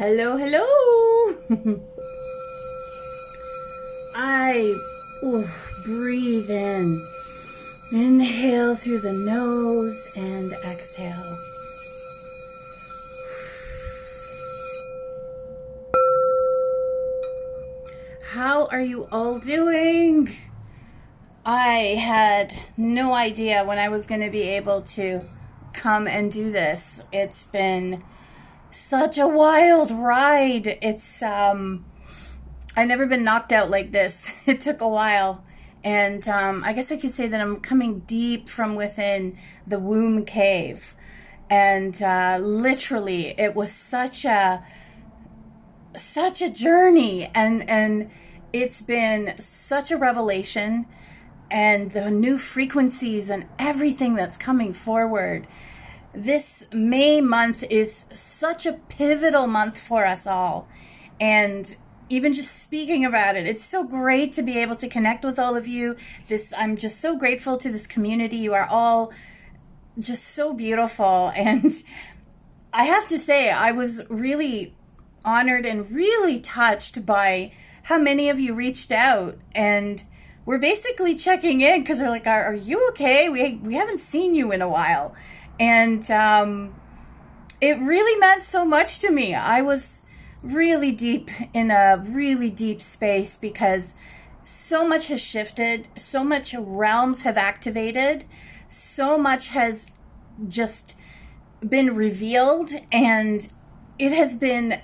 Hello, hello. Breathe in. Inhale through the nose and exhale. How are you all doing? I had no idea when I was going to be able to come and do this. It's been such a wild ride. I've never been knocked out like this. It took a while. And I guess I could say that I'm coming deep from within the womb cave. And literally, it was such a journey. And it's been such a revelation. And the new frequencies and everything that's coming forward. This May month is such a pivotal month for us all. And even just speaking about it, it's so great to be able to connect with all of you. I'm just so grateful to this community. You are all just so beautiful. And I have to say, I was really honored and really touched by how many of you reached out. And we're basically checking in because we're like, are you okay? We haven't seen you in a while. And it really meant so much to me. I was really deep in a really deep space because so much has shifted, so much realms have activated, so much has just been revealed, and it has been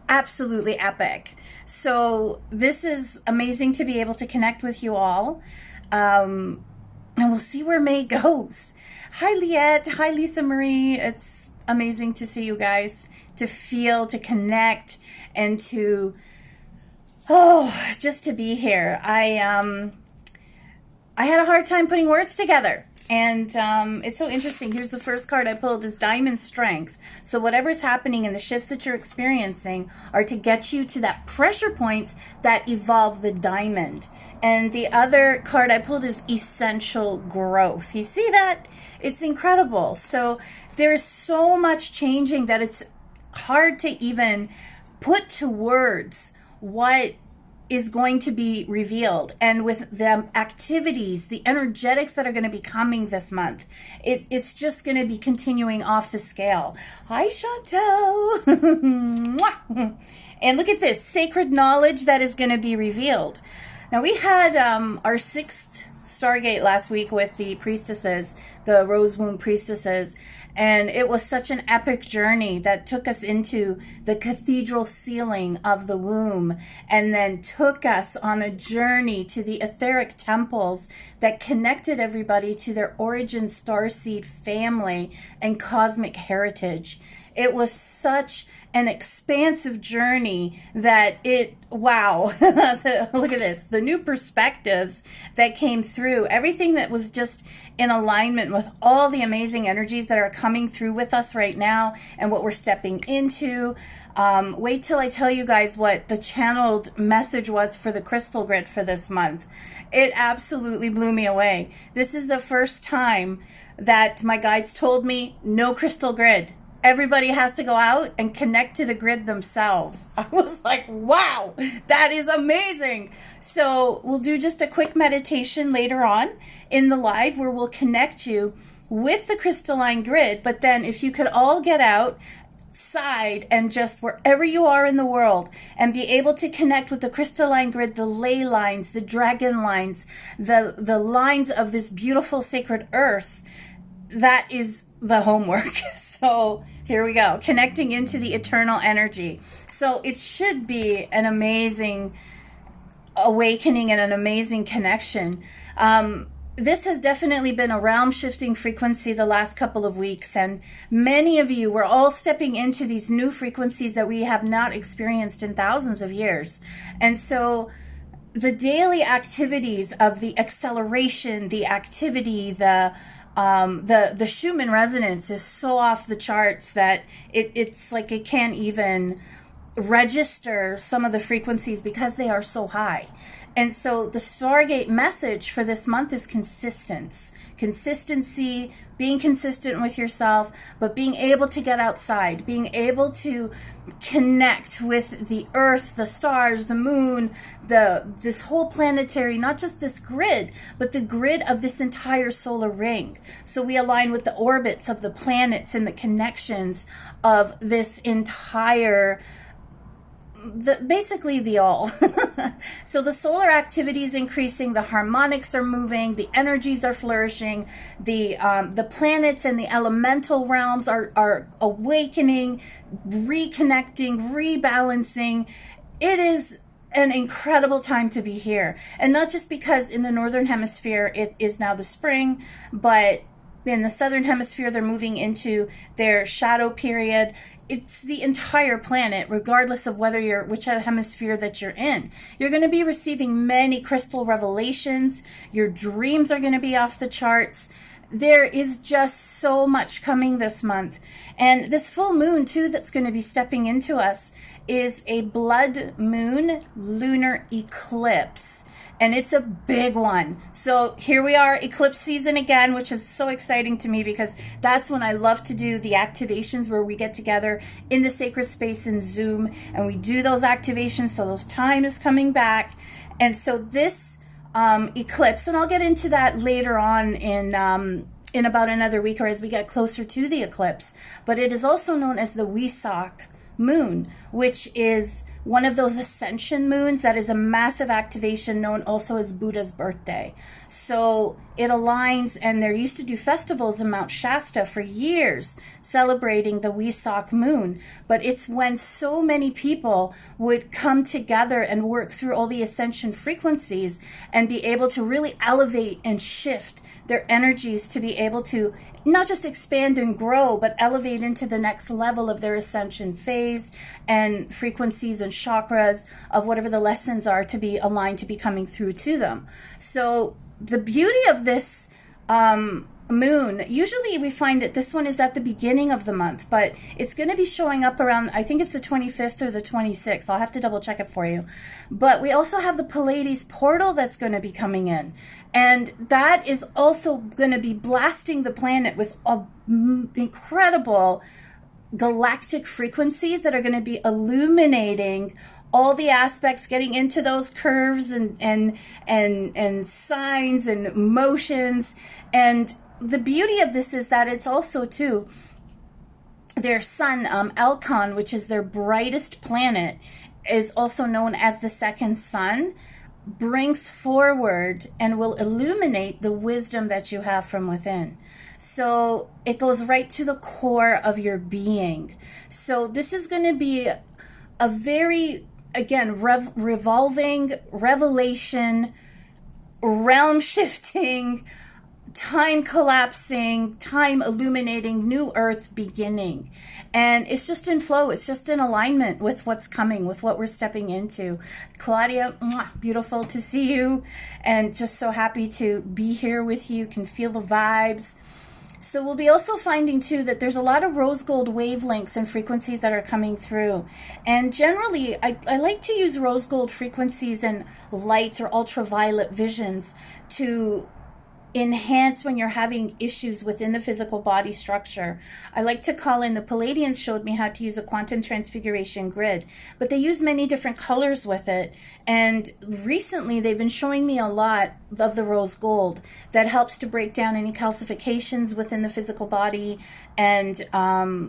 absolutely epic. So this is amazing to be able to connect with you all. And we'll see where May goes. Hi, Liette. Hi, Lisa Marie. It's amazing to see you guys, to feel, to connect, and to, just to be here. I had a hard time putting words together. And it's so interesting. Here's the first card I pulled is Diamond Strength. So whatever's happening and the shifts that you're experiencing are to get you to that pressure points that evolve the diamond. And the other card I pulled is Essential Growth. You see that? It's incredible. So there's so much changing that it's hard to even put to words what is going to be revealed. And with the activities, the energetics that are going to be coming this month, it's just going to be continuing off the scale. Hi, Chantel. And look at this, sacred knowledge that is going to be revealed. Now, we had our 6th Stargate last week with the priestesses, the Rose Womb priestesses, and it was such an epic journey that took us into the cathedral ceiling of the womb and then took us on a journey to the etheric temples that connected everybody to their origin starseed family and cosmic heritage. It was such an expansive journey that wow. Look at this. The new perspectives that came through, everything that was just in alignment with all the amazing energies that are coming through with us right now and what we're stepping into. Wait till I tell you guys what the channeled message was for the crystal grid for this month. It absolutely blew me away. This is the first time that my guides told me no crystal grid. Everybody has to go out and connect to the grid themselves. I was like, wow, that is amazing. So we'll do just a quick meditation later on in the live where we'll connect you with the crystalline grid. But then if you could all get outside and just wherever you are in the world and be able to connect with the crystalline grid, the ley lines, the dragon lines, the lines of this beautiful sacred earth, that is the homework. So here we go, connecting into the eternal energy. So it should be an amazing awakening and an amazing connection. This has definitely been a realm shifting frequency the last couple of weeks, and many of you were all stepping into these new frequencies that we have not experienced in thousands of years. And so the daily activities of the acceleration, the activity, the Schumann resonance is so off the charts that it's like it can't even register some of the frequencies because they are so high. And so the Stargate message for this month is consistency, being consistent with yourself, but being able to get outside, being able to connect with the earth, the stars, the moon, this whole planetary, not just this grid, but the grid of this entire solar ring. So we align with the orbits of the planets and the connections of this entire basically the all. So the solar activity is increasing, the harmonics are moving, the energies are flourishing, the planets and the elemental realms are awakening, reconnecting, rebalancing. It is an incredible time to be here. And not just because in the northern hemisphere it is now the spring, but in the southern hemisphere they're moving into their shadow period. It's the entire planet, regardless of which hemisphere that you're in. You're going to be receiving many crystal revelations. Your dreams are going to be off the charts. There is just so much coming this month. And this full moon, too, that's going to be stepping into us is a blood moon lunar eclipse. And it's a big one. So here we are, eclipse season again, which is so exciting to me because that's when I love to do the activations where we get together in the sacred space in Zoom and we do those activations. So those time is coming back. And so this eclipse, and I'll get into that later on in about another week or as we get closer to the eclipse, but it is also known as the Wesak moon, which is one of those ascension moons that is a massive activation known also as Buddha's birthday. So it aligns, and there used to do festivals in Mount Shasta for years celebrating the Wesak moon. But it's when so many people would come together and work through all the ascension frequencies and be able to really elevate and shift their energies to be able to not just expand and grow, but elevate into the next level of their ascension phase and frequencies and chakras of whatever the lessons are to be aligned to be coming through to them. So the beauty of this moon, usually we find that this one is at the beginning of the month, but it's going to be showing up around, I think it's the 25th or the 26th. I'll have to double check it for you. But we also have the Pleiades portal that's going to be coming in. And that is also going to be blasting the planet with incredible galactic frequencies that are going to be illuminating all the aspects, getting into those curves and signs and motions. And the beauty of this is that it's also too their sun, Alcon, which is their brightest planet, is also known as the second sun, brings forward and will illuminate the wisdom that you have from within. So it goes right to the core of your being. So this is going to be a very, again, revolving, revelation, realm shifting, time collapsing, time illuminating, new earth beginning. And it's just in flow. It's just in alignment with what's coming, with what we're stepping into. Claudia, beautiful to see you, and just so happy to be here with you. Can feel the vibes. So we'll be also finding too that there's a lot of rose gold wavelengths and frequencies that are coming through. And generally, I like to use rose gold frequencies and lights or ultraviolet visions to enhance when you're having issues within the physical body structure. I like to call in, the Palladians showed me how to use a quantum transfiguration grid, but they use many different colors with it. And recently they've been showing me a lot of the rose gold that helps to break down any calcifications within the physical body. And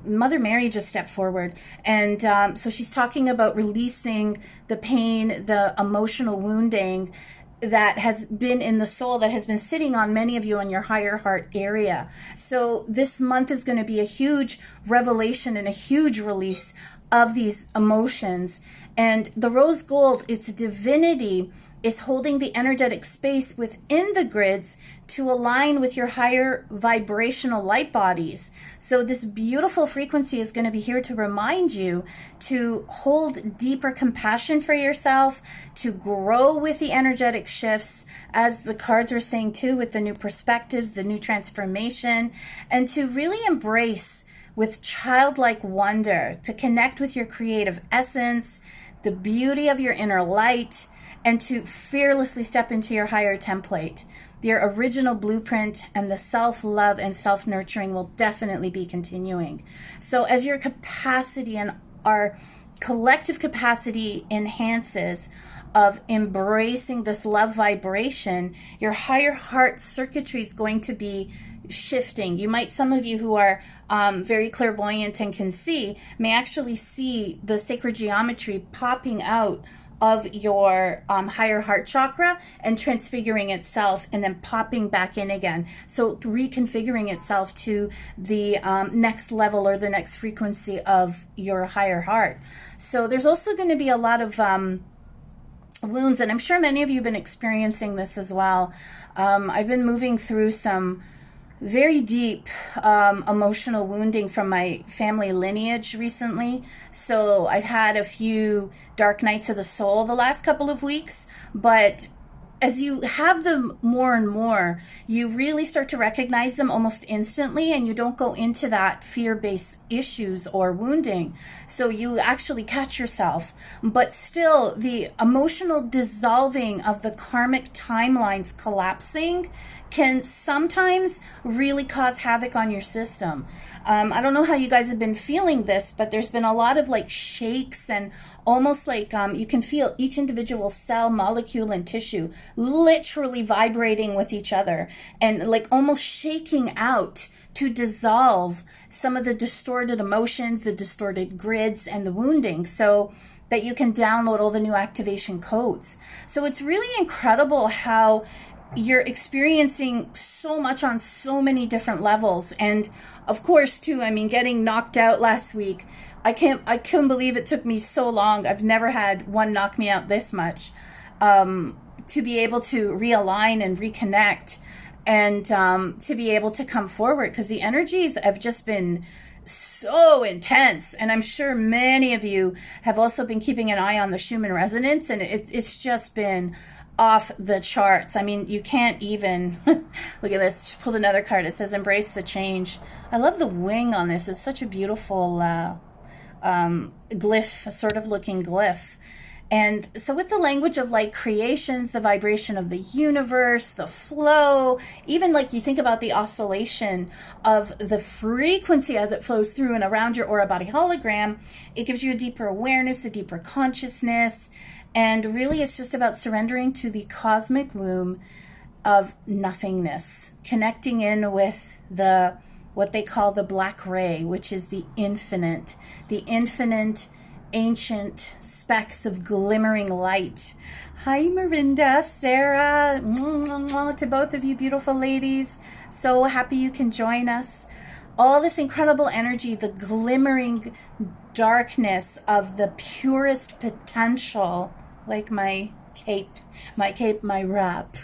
Mother Mary just stepped forward. And so she's talking about releasing the pain, the emotional wounding that has been in the soul, that has been sitting on many of you on your higher heart area. So this month is going to be a huge revelation and a huge release of these emotions. And the rose gold, its divinity, is holding the energetic space within the grids to align with your higher vibrational light bodies. So this beautiful frequency is going to be here to remind you to hold deeper compassion for yourself, to grow with the energetic shifts, as the cards are saying too, with the new perspectives, the new transformation, and to really embrace with childlike wonder, to connect with your creative essence, the beauty of your inner light, and to fearlessly step into your higher template. Your original blueprint and the self-love and self-nurturing will definitely be continuing. So as your capacity and our collective capacity enhances of embracing this love vibration, your higher heart circuitry is going to be shifting. You might, some of you who are very clairvoyant and can see, may actually see the sacred geometry popping out of your higher heart chakra and transfiguring itself and then popping back in again. So reconfiguring itself to the next level or the next frequency of your higher heart. So there's also going to be a lot of wounds, and I'm sure many of you have been experiencing this as well. I've been moving through some very deep emotional wounding from my family lineage recently. So I've had a few dark nights of the soul the last couple of weeks, but as you have them more and more, you really start to recognize them almost instantly, and you don't go into that fear-based issues or wounding. So you actually catch yourself. But still, the emotional dissolving of the karmic timelines collapsing can sometimes really cause havoc on your system. I don't know how you guys have been feeling this, but there's been a lot of like shakes and almost like you can feel each individual cell, molecule, and tissue literally vibrating with each other and like almost shaking out to dissolve some of the distorted emotions, the distorted grids, and the wounding, so that you can download all the new activation codes. So it's really incredible how you're experiencing so much on so many different levels. And of course too, I mean, getting knocked out last week, I couldn't believe it took me so long. I've never had one knock me out this much, to be able to realign and reconnect and to be able to come forward, because the energies have just been so intense. And I'm sure many of you have also been keeping an eye on the Schumann resonance, and it's just been off the charts. I mean, you can't even look at this. Pulled another card. It says embrace the change. I love the wing on this. It's such a beautiful glyph, sort of looking glyph. And so with the language of like creations, the vibration of the universe, the flow, even like you think about the oscillation of the frequency as it flows through and around your aura body hologram, it gives you a deeper awareness, a deeper consciousness. And really it's just about surrendering to the cosmic womb of nothingness, connecting in with the what they call the black ray, which is the infinite ancient specks of glimmering light. Hi, Marinda, Sarah, to both of you beautiful ladies. So happy you can join us. All this incredible energy, the glimmering darkness of the purest potential, like my cape, my wrap,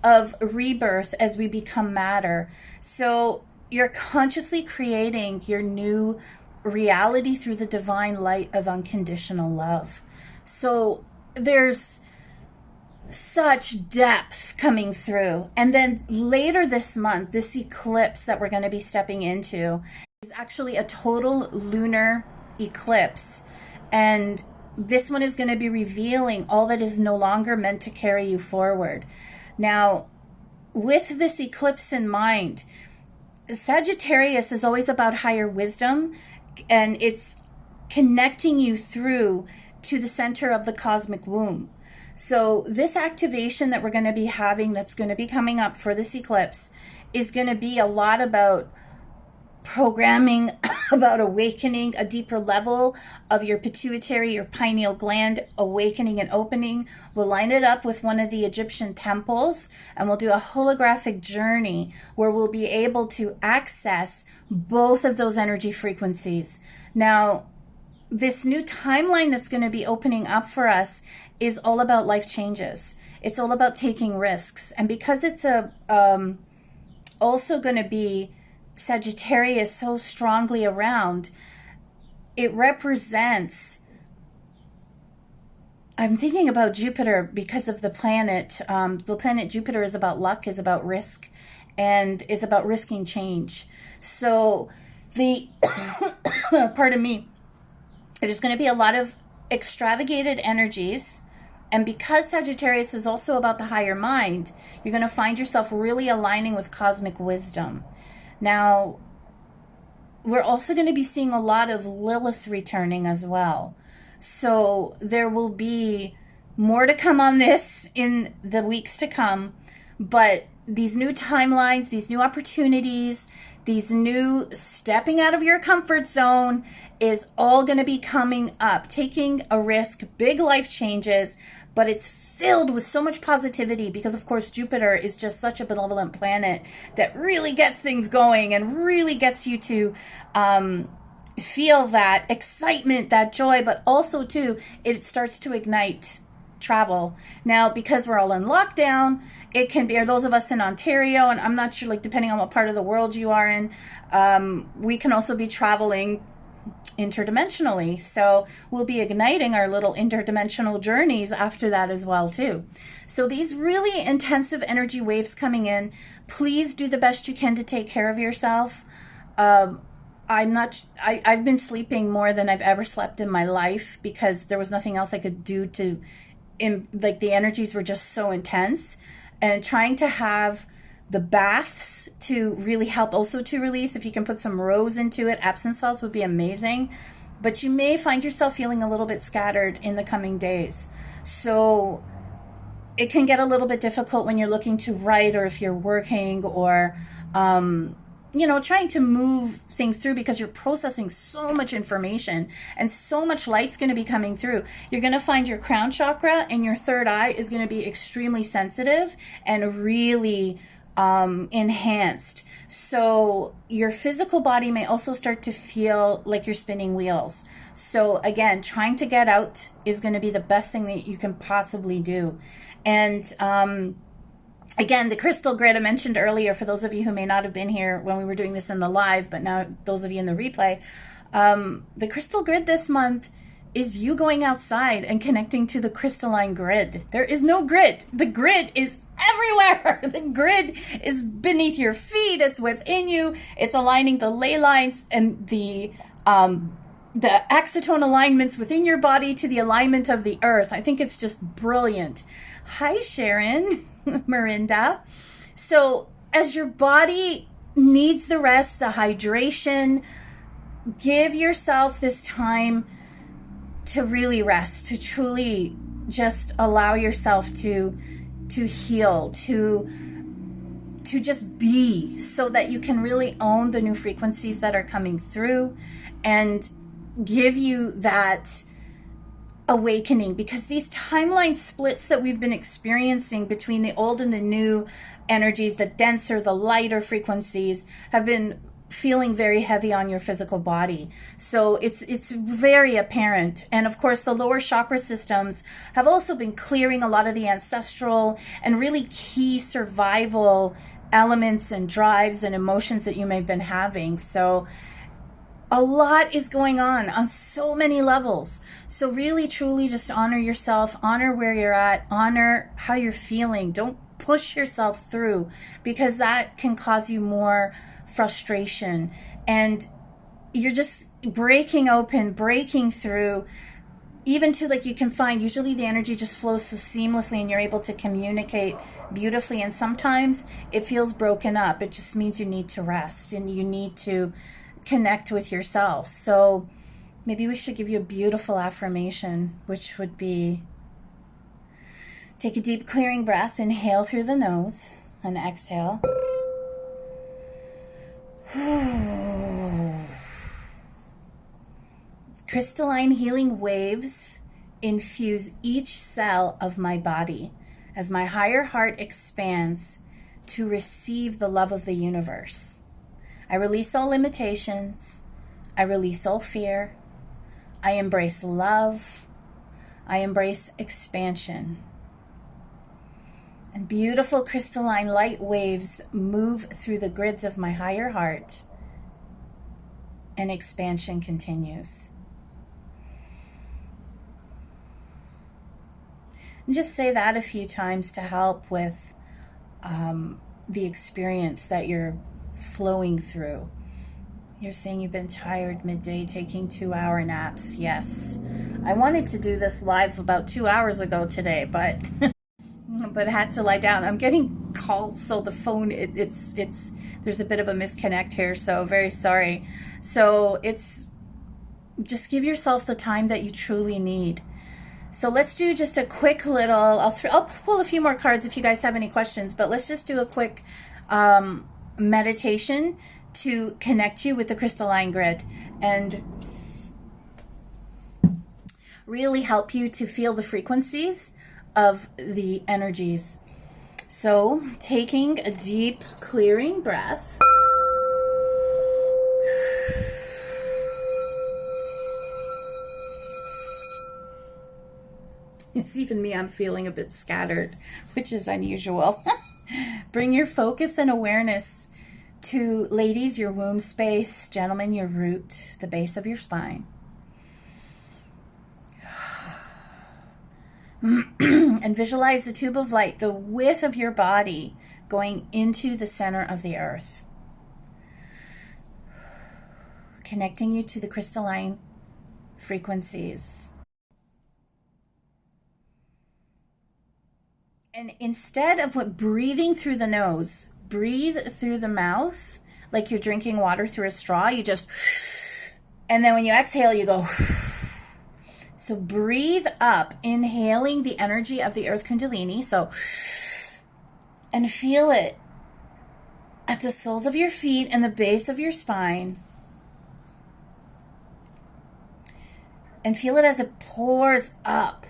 of rebirth as we become matter. So you're consciously creating your new reality through the divine light of unconditional love. So there's such depth coming through. And then later this month, this eclipse that we're going to be stepping into is actually a total lunar eclipse. And this one is going to be revealing all that is no longer meant to carry you forward. Now, with this eclipse in mind, Sagittarius is always about higher wisdom, and it's connecting you through to the center of the cosmic womb. So this activation that we're going to be having, that's going to be coming up for this eclipse, is going to be a lot about programming, about awakening a deeper level of your pituitary, your pineal gland, awakening and opening. We'll line it up with one of the Egyptian temples, and we'll do a holographic journey where we'll be able to access both of those energy frequencies. Now, this new timeline that's going to be opening up for us is all about life changes. It's all about taking risks. And because it's also going to be Sagittarius so strongly around, it represents, I'm thinking about Jupiter because of the planet. The planet Jupiter is about luck, is about risk, and is about risking change. So The, pardon me, there's going to be a lot of extravagated energies. And because Sagittarius is also about the higher mind, you're going to find yourself really aligning with cosmic wisdom. Now, we're also going to be seeing a lot of Lilith returning as well. So there will be more to come on this in the weeks to come. But these new timelines, these new opportunities, these new stepping out of your comfort zone is all going to be coming up. Taking a risk, big life changes, but it's filled with so much positivity because, of course, Jupiter is just such a benevolent planet that really gets things going and really gets you to feel that excitement, that joy, but also, too, it starts to ignite travel. Now, because we're all in lockdown, it can be, or those of us in Ontario, and I'm not sure, like, depending on what part of the world you are in, we can also be traveling interdimensionally. So we'll be igniting our little interdimensional journeys after that as well, too. So these really intensive energy waves coming in, please do the best you can to take care of yourself. I've been sleeping more than I've ever slept in my life because there was nothing else I could do to, like, the energies were just so intense, and trying to have the baths to really help also to release. If you can put some rose into it, Epsom salts would be amazing. But you may find yourself feeling a little bit scattered in the coming days. So it can get a little bit difficult when you're looking to write, or if you're working, or trying to move things through because you're processing so much information and so much light's going to be coming through. You're going to find your crown chakra and your third eye is going to be extremely sensitive and really enhanced. So your physical body may also start to feel like you're spinning wheels. So again, trying to get out is going to be the best thing that you can possibly do. And again, the crystal grid I mentioned earlier, for those of you who may not have been here when we were doing this in the live, but now those of you in the replay, the crystal grid this month is you going outside and connecting to the crystalline grid. There is no grid. The grid is everywhere. The grid is beneath your feet. It's within you. It's aligning the ley lines and the axitone alignments within your body to the alignment of the earth. I think it's just brilliant. Hi, Sharon. Mirinda. So as your body needs the rest, the hydration, give yourself this time to really rest, to truly just allow yourself to heal, to just be, so that you can really own the new frequencies that are coming through and give you that awakening, because these timeline splits that we've been experiencing between the old and the new energies, the denser, the lighter frequencies, have been feeling very heavy on your physical body. So it's very apparent. And of course, the lower chakra systems have also been clearing a lot of the ancestral and really key survival elements and drives and emotions that you may have been having. So a lot is going on so many levels. So really, truly just honor yourself, honor where you're at, honor how you're feeling. Don't push yourself through, because that can cause you more frustration. And you're just breaking open, breaking through, even to, like, you can find usually the energy just flows so seamlessly and you're able to communicate beautifully. And sometimes it feels broken up. It just means you need to rest and you need to connect with yourself. So maybe we should give you a beautiful affirmation, which would be: take a deep clearing breath, inhale through the nose and exhale. Crystalline healing waves infuse each cell of my body as my higher heart expands to receive the love of the universe. I release all limitations. I release all fear. I embrace love. I embrace expansion. And beautiful crystalline light waves move through the grids of my higher heart, and expansion continues. And just say that a few times to help with the experience that you're flowing through. You're saying you've been tired midday, taking 2-hour naps. Yes. I wanted to do this live about 2 hours ago today, but but had to lie down. I'm getting calls, so the phone, it's there's a bit of a misconnect here, so very sorry. So it's, just give yourself the time that you truly need. So let's do just a quick little, I'll pull a few more cards if you guys have any questions, but let's just do a quick meditation to connect you with the crystalline grid and really help you to feel the frequencies of the energies. So taking a deep clearing breath. It's even me, I'm feeling a bit scattered, which is unusual. Bring your focus and awareness to, ladies, your womb space, gentlemen, your root, the base of your spine. And visualize the tube of light, the width of your body, going into the center of the earth, connecting you to the crystalline frequencies. And instead of breathing through the nose, breathe through the mouth like you're drinking water through a straw. You just, and then when you exhale, you go. So breathe up, inhaling the energy of the Earth Kundalini. So, and feel it at the soles of your feet and the base of your spine. And feel it as it pours up.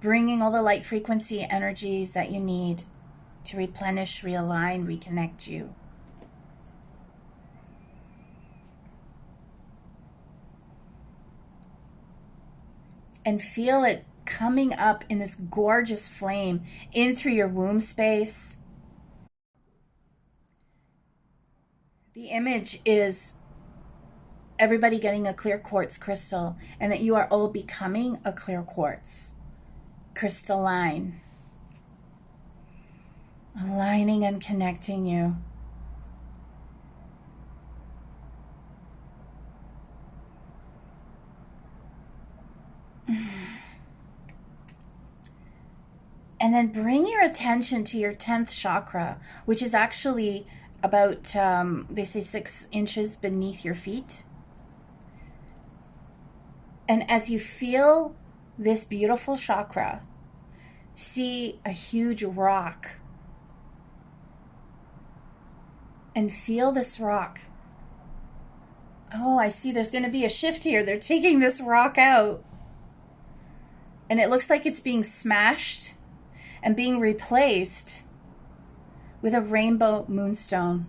Bringing all the light frequency energies that you need to replenish, realign, reconnect you. And feel it coming up in this gorgeous flame in through your womb space. The image is everybody getting a clear quartz crystal, and that you are all becoming a clear quartz. Crystalline, aligning and connecting you. And then bring your attention to your 10th chakra, which is actually about, they say 6 inches beneath your feet. And as you feel this beautiful chakra, see a huge rock and feel this rock. Oh, I see there's going to be a shift here. They're taking this rock out. And it looks like it's being smashed and being replaced with a rainbow moonstone.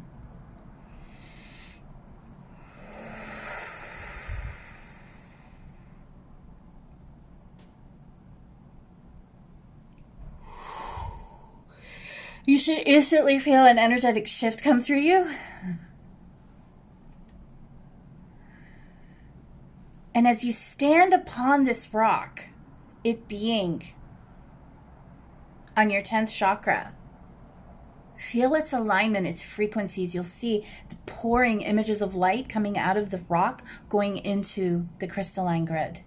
You should instantly feel an energetic shift come through you. And as you stand upon this rock, it being on your 10th chakra, feel its alignment, its frequencies. You'll see the pouring images of light coming out of the rock, going into the crystalline grid.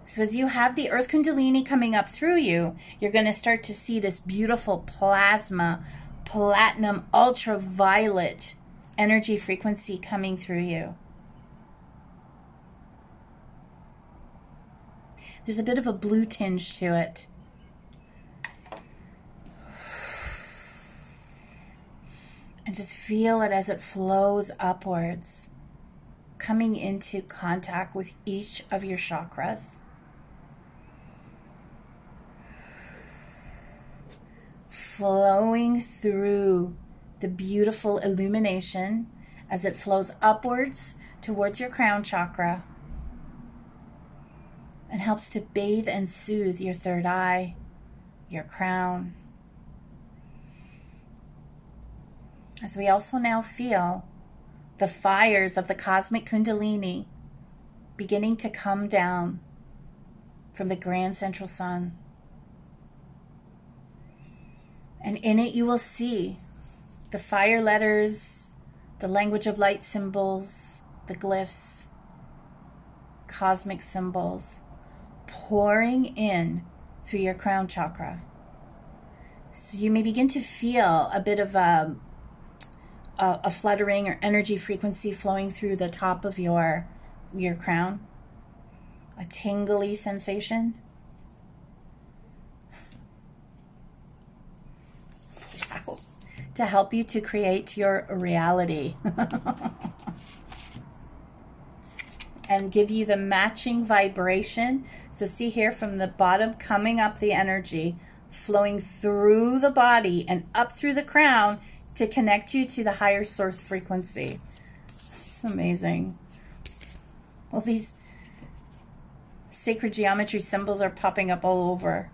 So as you have the Earth Kundalini coming up through you, you're going to start to see this beautiful plasma, platinum, ultraviolet energy frequency coming through you. There's a bit of a blue tinge to it. And just feel it as it flows upwards, coming into contact with each of your chakras. Flowing through the beautiful illumination as it flows upwards towards your crown chakra and helps to bathe and soothe your third eye, your crown. As we also now feel the fires of the cosmic Kundalini beginning to come down from the grand central sun, And in it you will see the fire letters, the language of light symbols, the glyphs, cosmic symbols pouring in through your crown chakra. So you may begin to feel a bit of a fluttering or energy frequency flowing through the top of your crown, a tingly sensation. Wow. To help you to create your reality and give you the matching vibration. So see here from the bottom coming up the energy, flowing through the body and up through the crown to connect you to the higher source frequency. It's amazing. Well, these sacred geometry symbols are popping up all over.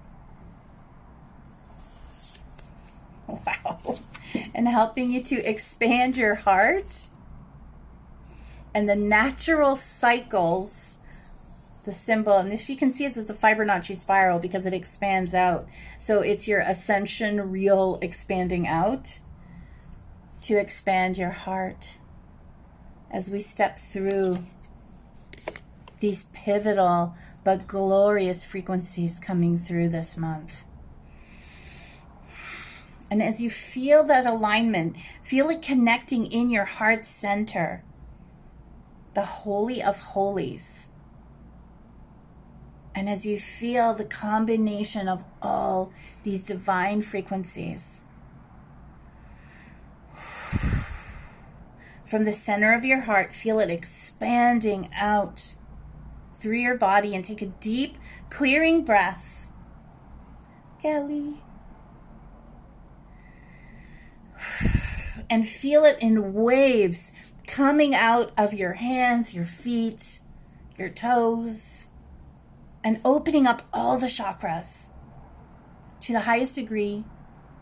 Wow. And helping you to expand your heart and the natural cycles. The symbol, and this you can see is a Fibonacci spiral because it expands out. So it's your ascension real expanding out to expand your heart as we step through these pivotal but glorious frequencies coming through this month. And as you feel that alignment, feel it connecting in your heart center, the Holy of Holies. And as you feel the combination of all these divine frequencies, from the center of your heart, feel it expanding out through your body, and take a deep, clearing breath. Kelly. And feel it in waves coming out of your hands, your feet, your toes, and opening up all the chakras to the highest degree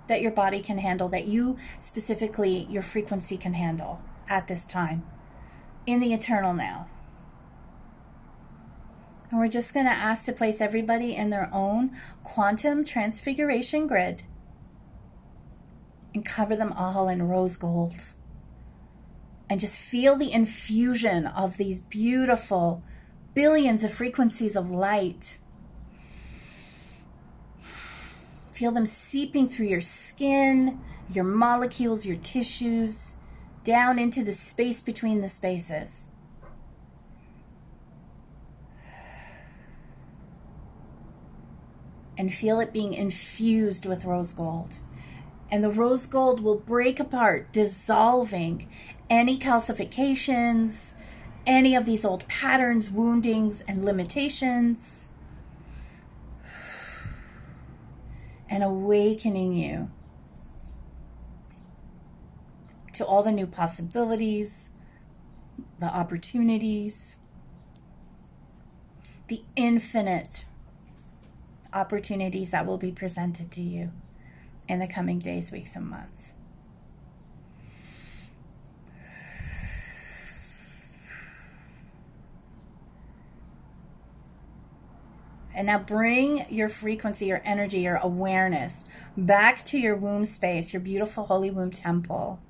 that your body can handle, that you specifically, your frequency can handle at this time, in the eternal now. And we're just going to ask to place everybody in their own quantum transfiguration grid and cover them all in rose gold. And just feel the infusion of these beautiful billions of frequencies of light. Feel them seeping through your skin, your molecules, your tissues, down into the space between the spaces. And feel it being infused with rose gold. And the rose gold will break apart, dissolving any calcifications, any of these old patterns, woundings, and limitations, and awakening you to all the new possibilities, the opportunities, the infinite opportunities that will be presented to you in the coming days, weeks, and months. And now bring your frequency, your energy, your awareness back to your womb space, your beautiful holy womb temple.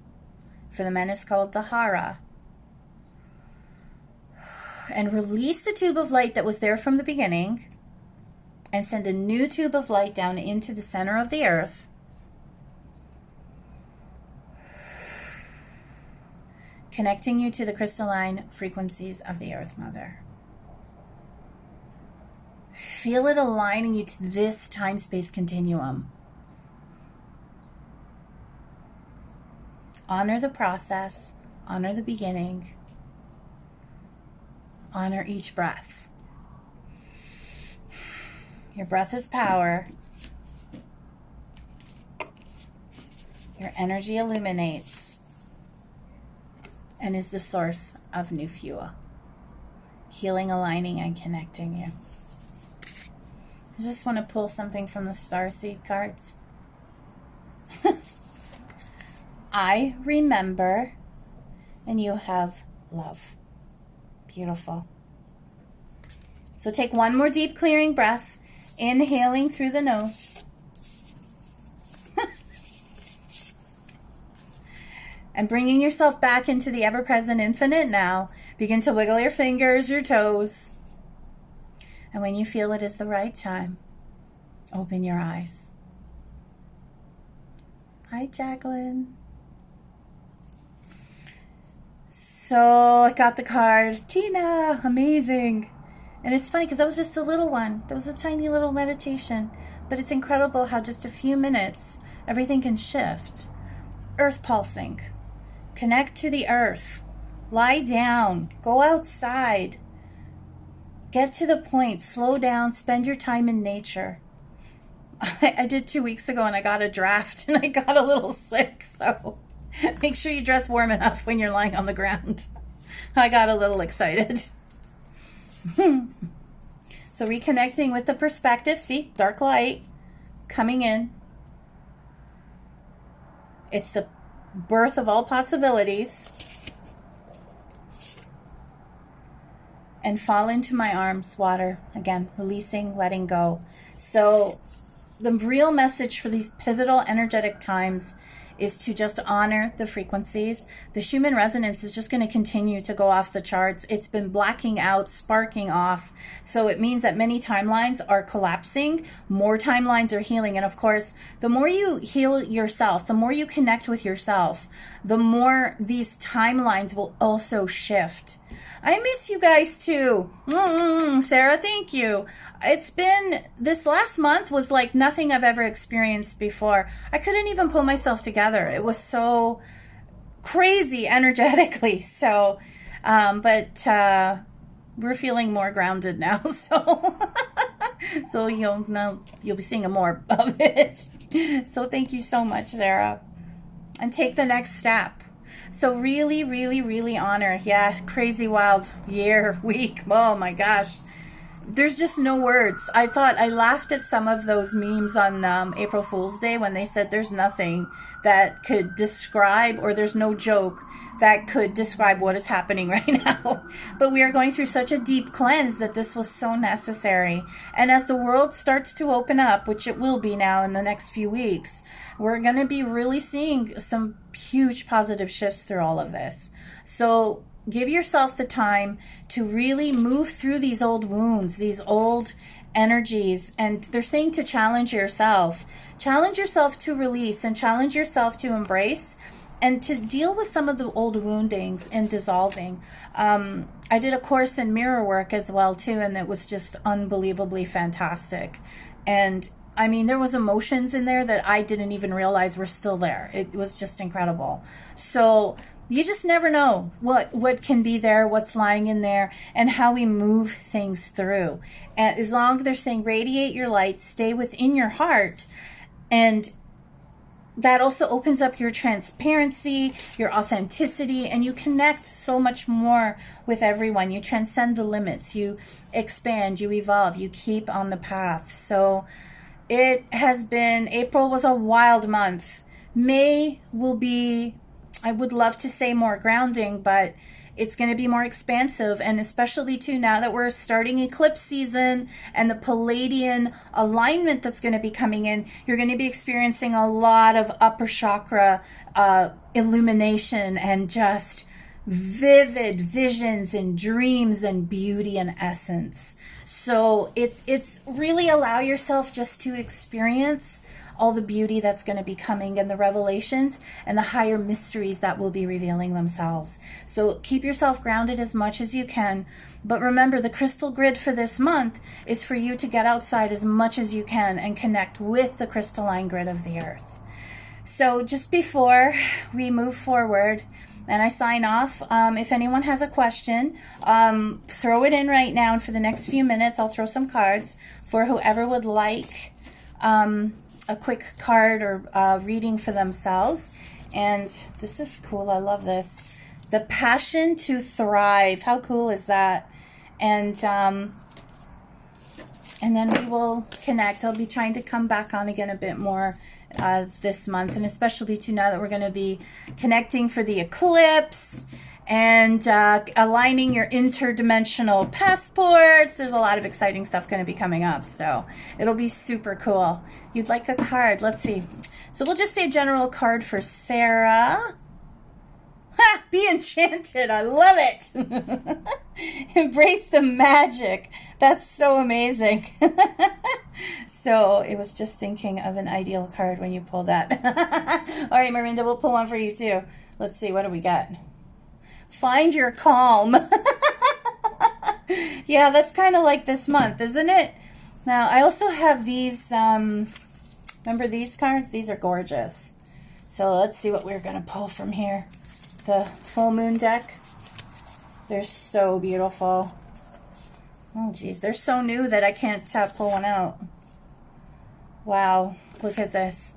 For the men, it's called the Hara. And release the tube of light that was there from the beginning and send a new tube of light down into the center of the earth. Connecting you to the crystalline frequencies of the Earth Mother. Feel it aligning you to this time-space continuum. Honor the process, honor the beginning, honor each breath. Your breath is power. Your energy illuminates and is the source of new fuel, healing, aligning, and connecting you. I just want to pull something from the starseed cards. I remember, and you have love. Beautiful. So take one more deep clearing breath, inhaling through the nose. and bringing yourself back into the ever-present infinite now. Begin to wiggle your fingers, your toes. And when you feel it is the right time, open your eyes. Hi, Jacqueline. So I got the card. Tina, amazing. And it's funny because that was just a little one. That was a tiny little meditation. But it's incredible how just a few minutes, everything can shift. Earth pulsing. Connect to the earth. Lie down. Go outside. Get to the point. Slow down. Spend your time in nature. I did 2 weeks ago and I got a draft and I got a little sick. So make sure you dress warm enough when you're lying on the ground. I got a little excited. So reconnecting with the perspective. See, dark light coming in. It's the birth of all possibilities. And fall into my arms, water. Again, releasing, letting go. So the real message for these pivotal energetic times is to just honor the frequencies. The Schumann resonance is just going to continue to go off the charts. It's been blacking out, sparking off. So it means that many timelines are collapsing, more timelines are healing. And of course, the more you heal yourself, the more you connect with yourself, the more these timelines will also shift. I miss you guys too. Sarah, thank you. It's been, this last month was like nothing I've ever experienced before. I couldn't even pull myself together. It was so crazy energetically. So, but we're feeling more grounded now. So you'll know, you'll be seeing more of it. So thank you so much, Sarah. And take the next step. So really, really, really honor. Yeah, crazy, wild year, week. Oh my gosh. There's just no words. I laughed at some of those memes on April Fool's Day when they said there's nothing that could describe, or there's no joke that could describe what is happening right now. But we are going through such a deep cleanse that this was so necessary. And as the world starts to open up, which it will be now in the next few weeks, we're going to be really seeing some huge positive shifts through all of this. So give yourself the time to really move through these old wounds, these old energies. And they're saying to challenge yourself to release, and challenge yourself to embrace, and to deal with some of the old woundings and dissolving. I did a course in mirror work as well too, and it was just unbelievably fantastic. And I mean, there was emotions in there that I didn't even realize were still there. It was just incredible. So you just never know what can be there, what's lying in there, and how we move things through. And as long as they're saying radiate your light, stay within your heart, and that also opens up your transparency, your authenticity, and you connect so much more with everyone. You transcend the limits, you expand, you evolve, you keep on the path. So it has been, April was a wild month. May will be, I would love to say more grounding, but it's going to be more expansive. And especially too, now that we're starting eclipse season and the Palladian alignment that's going to be coming in, you're going to be experiencing a lot of upper chakra illumination and just vivid visions and dreams and beauty and essence. So it's really allow yourself just to experience all the beauty that's going to be coming, and the revelations and the higher mysteries that will be revealing themselves. So keep yourself grounded as much as you can. But remember, the crystal grid for this month is for you to get outside as much as you can and connect with the crystalline grid of the earth. So just before we move forward and I sign off, if anyone has a question, throw it in right now. And for the next few minutes, I'll throw some cards for whoever would like a quick card or reading for themselves. And this is cool. I love this. The passion to thrive. How cool is that? And then we will connect. I'll be trying to come back on again a bit more this month, and especially too now that we're going to be connecting for the eclipse and aligning your interdimensional passports. There's a lot of exciting stuff going to be coming up, so it'll be super cool. You'd like a card? Let's see. So we'll just say a general card for Sarah. Be enchanted. I love it. Embrace the magic. That's so amazing. So it was just thinking of an ideal card when you pull that. All right, Miranda, we'll pull one for you too. Let's see, what do we got? Find your calm. Yeah, that's kind of like this month, isn't it? Now, I also have these, remember these cards? These are gorgeous. So let's see what we're going to pull from here. The full moon deck. They're so beautiful. Oh, geez. They're so new that I can't pull one out. Wow. Look at this.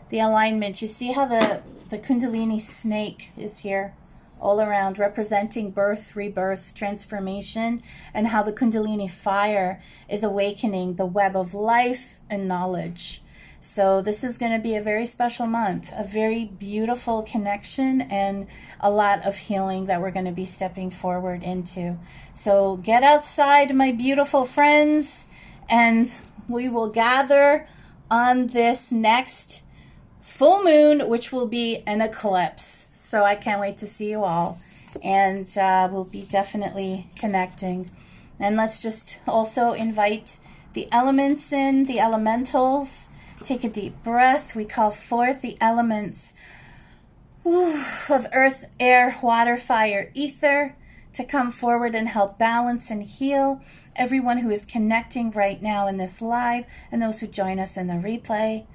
The alignment. You see how the Kundalini snake is here all around, representing birth, rebirth, transformation, and how the Kundalini fire is awakening the web of life and knowledge. So this is going to be a very special month, a very beautiful connection and a lot of healing that we're going to be stepping forward into. So get outside, my beautiful friends, and we will gather on this next full moon, which will be an eclipse. So I can't wait to see you all, and we'll be definitely connecting. And let's just also invite the elements in, the elementals. Take a deep breath. We call forth the elements of earth, air, water, fire, ether to come forward and help balance and heal everyone who is connecting right now in this live and those who join us in the replay.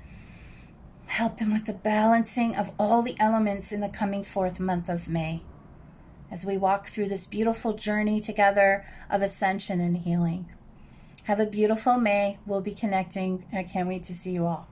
Help them with the balancing of all the elements in the coming forth month of May as we walk through this beautiful journey together of ascension and healing. Have a beautiful May. We'll be connecting. I can't wait to see you all.